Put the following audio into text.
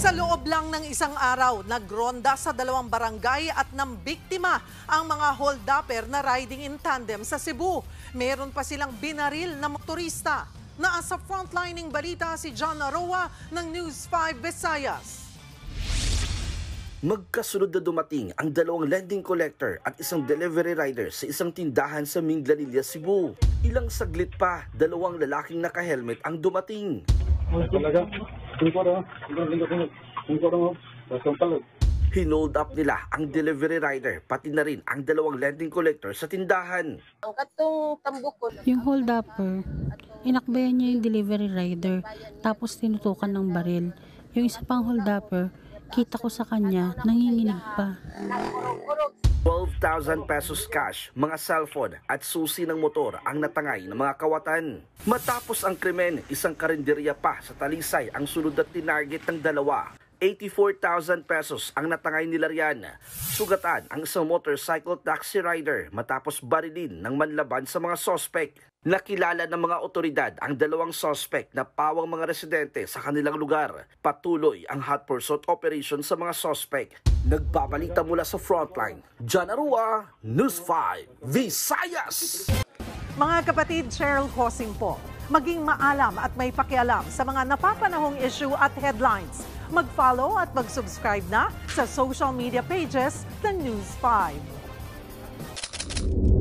Sa loob lang ng isang araw, nagronda sa dalawang barangay at nambiktima ang mga hold-upper na riding in tandem sa Cebu. Meron pa silang binaril na motorista. Nasa frontlining balita si John Aroa ng News 5 Visayas. Magkasunod na dumating ang dalawang lending collector at isang delivery rider sa isang tindahan sa Minglanilla, Cebu. Ilang saglit pa, dalawang lalaking naka-helmet ang dumating. Hinold up nila ang delivery rider, pati na rin ang dalawang lending collector sa tindahan. Yung hold-upper, inakbayan niya yung delivery rider, tapos tinutukan ng baril. Yung isa pang hold-upper, kita ko sa kanya, nanginginig pa. 12,000 pesos cash, mga cellphone at susi ng motor ang natangay ng mga kawatan. Matapos ang krimen, isang karinderya pa sa Talisay ang sunod na tinarget ng dalawa. 84,000 pesos ang natangay nila riyan. Sugatan ang isang motorcycle taxi rider matapos barilin ng manlaban sa mga sospek. Nakilala ng mga otoridad ang dalawang sospek na pawang mga residente sa kanilang lugar. Patuloy ang hot pursuit operation sa mga sospek. Nagbabalita mula sa frontline, John Arua, News 5, Visayas! Mga kapatid, Cheryl Cosing po. Maging maalam at may pakialam sa mga napapanahong issue at headlines. Mag-follow at mag-subscribe na sa social media pages ng News 5.